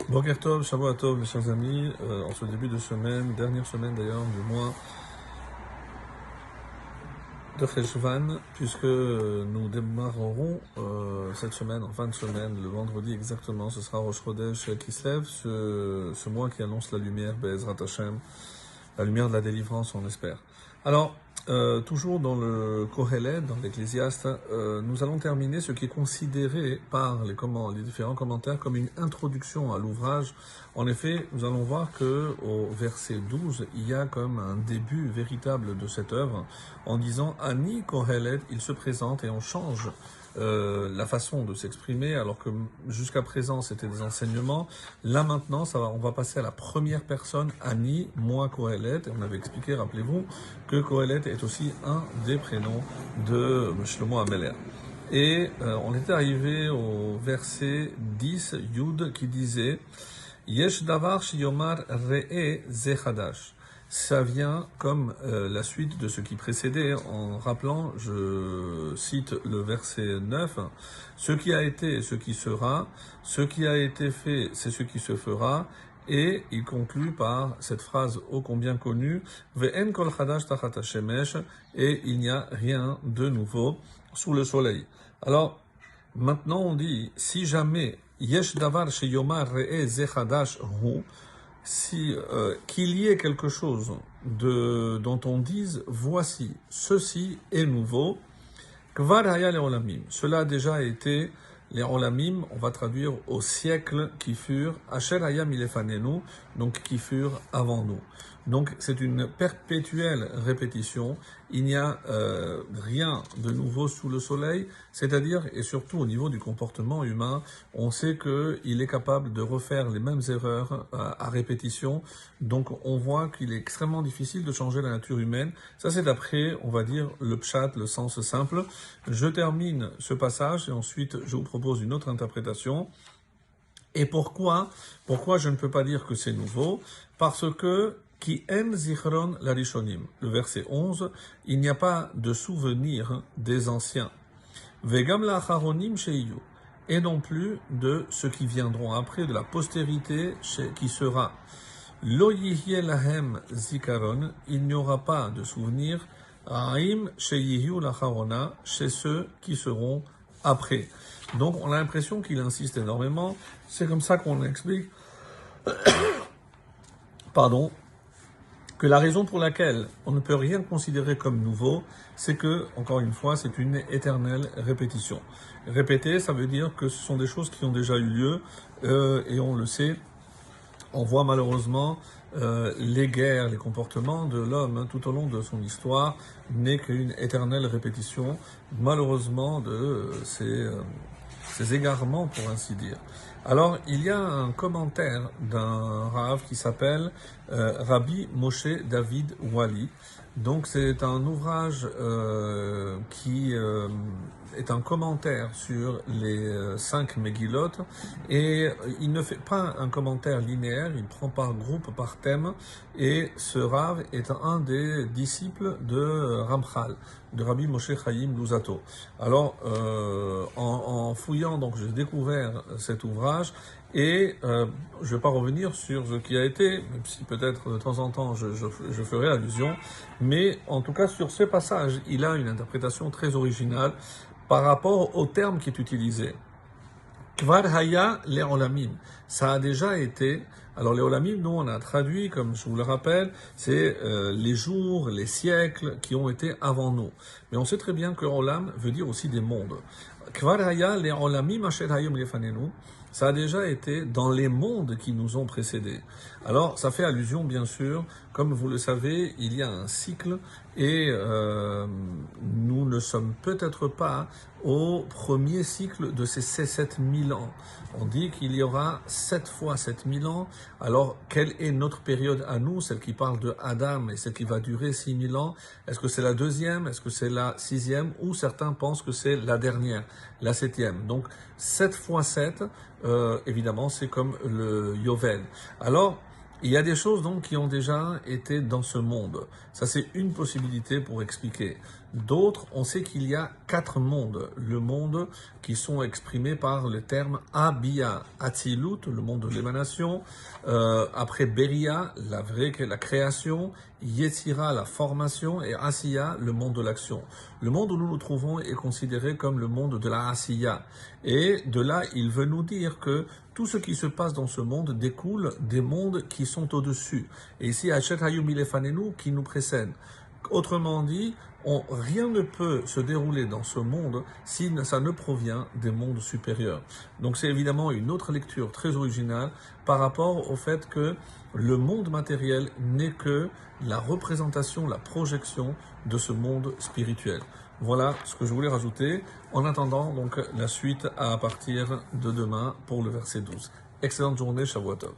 Boker Tov, Shavua Tov, mes chers amis, en ce début de semaine, dernière semaine d'ailleurs du mois de Cheshvan, puisque nous démarrerons cette semaine, en fin de semaine, le vendredi exactement, ce sera Rosh Chodesh Kislev, ce mois qui annonce la lumière, Be'ezrat Hashem, la lumière de la délivrance, on espère. Alors, toujours dans le Kohelet, dans l'Ecclésiaste, nous allons terminer ce qui est considéré par les différents commentaires comme une introduction à l'ouvrage. En effet, nous allons voir que au verset 12, il y a comme un début véritable de cette œuvre, en disant « Ani Kohelet », il se présente et on change la façon de s'exprimer, alors que jusqu'à présent c'était des enseignements. Là maintenant, on va passer à la première personne, Ani, moi Kohelet, et on avait expliqué, rappelez-vous, que Kohelet est aussi un des prénoms de Shlomo Ameler. Et on était arrivé au verset 10, Yud, qui disait Yesh davar shiyomar re'e zechadash. Ça vient comme la suite de ce qui précédait, en rappelant, je cite le verset 9, ce qui a été et ce qui sera, ce qui a été fait, c'est ce qui se fera, et il conclut par cette phrase ô combien connue, Ve'en kol chadash tachat hashemesh, et il n'y a rien de nouveau sous le soleil. Alors, maintenant on dit, si jamais yesh davar sheyomar re'e zechadash hu, si qu'il y ait quelque chose dont on dise voici, ceci est nouveau, kvar haya les olamim. Cela a déjà été les olamim, on va traduire aux siècles qui furent, asher haya milefanenu, donc qui furent avant nous. Donc c'est une perpétuelle répétition, il n'y a rien de nouveau sous le soleil, c'est-à-dire, et surtout au niveau du comportement humain, on sait qu'il est capable de refaire les mêmes erreurs à répétition, donc on voit qu'il est extrêmement difficile de changer la nature humaine. Ça c'est d'après, on va dire, le pshat, le sens simple. Je termine ce passage et ensuite je vous propose une autre interprétation. Et pourquoi je ne peux pas dire que c'est nouveau? Parce que Ki en zichron la rishonim. Le verset 11, il n'y a pas de souvenir des anciens. Vegam la acharonim sheiyu. Et non plus de ceux qui viendront après, de la postérité qui sera. Lo yihye lahem zikaron. Il n'y aura pas de souvenir. Aim sheyiyu lacharona. Chez ceux qui seront après. Donc on a l'impression qu'il insiste énormément. C'est comme ça qu'on explique. Pardon. Que la raison pour laquelle on ne peut rien considérer comme nouveau, c'est que, encore une fois, c'est une éternelle répétition. Répéter, ça veut dire que ce sont des choses qui ont déjà eu lieu, et on le sait, on voit malheureusement les guerres, les comportements de l'homme tout au long de son histoire n'est qu'une éternelle répétition, malheureusement, de ces égarements, pour ainsi dire. Alors, il y a un commentaire d'un Rav qui s'appelle Rabbi Moshe David Wali. Donc, c'est un ouvrage qui est un commentaire sur les 5 Megillot, et il ne fait pas un commentaire linéaire, il prend par groupe, par thème, et ce Rav est un des disciples de Ramchal, de Rabbi Moshe Chaim Luzzatto. Alors, en fouillant, donc j'ai découvert cet ouvrage, et je ne vais pas revenir sur ce qui a été, même si peut-être de temps en temps je ferai allusion, mais en tout cas sur ce passage, il a une interprétation très originale par rapport au terme qui est utilisé. Kvar haya les olamim. Ça a déjà été. Alors les olamim, nous on a traduit, comme je vous le rappelle, c'est les jours, les siècles qui ont été avant nous. Mais on sait très bien que olam veut dire aussi des mondes. Kvar haya les olamim asher hayom lefanenu. Ça a déjà été dans les mondes qui nous ont précédés. Alors, ça fait allusion, bien sûr, comme vous le savez, il y a un cycle et nous ne sommes peut-être pas au premier cycle de ces 7000 ans. On dit qu'il y aura 7 fois 7000 ans. Alors, quelle est notre période à nous, celle qui parle de Adam et celle qui va durer 6000 ans? Est-ce que c'est la deuxième? Est-ce que c'est la sixième? Ou certains pensent que c'est la dernière, la septième. Donc, 7 fois 7, évidemment, c'est comme le Yovel. Alors, Il y a des choses donc qui ont déjà été dans ce monde. Ça, c'est une possibilité pour expliquer. D'autres, on sait qu'il y a 4 mondes. Le monde qui sont exprimés par le terme Abia, Atzilut, le monde de l'émanation. Après Beria, la création. Yetzira, la formation. Et Asiya, le monde de l'action. Le monde où nous nous trouvons est considéré comme le monde de la Asiya. Et de là, il veut nous dire que tout ce qui se passe dans ce monde découle des mondes qui sont au-dessus. Et ici, Hachet Hayum Ilefanenu qui nous précède. Autrement dit, rien ne peut se dérouler dans ce monde si ça ne provient des mondes supérieurs. Donc c'est évidemment une autre lecture très originale par rapport au fait que le monde matériel n'est que la représentation, la projection de ce monde spirituel. Voilà ce que je voulais rajouter. En attendant, donc, la suite à partir de demain pour le verset 12. Excellente journée, Shavuot Tov.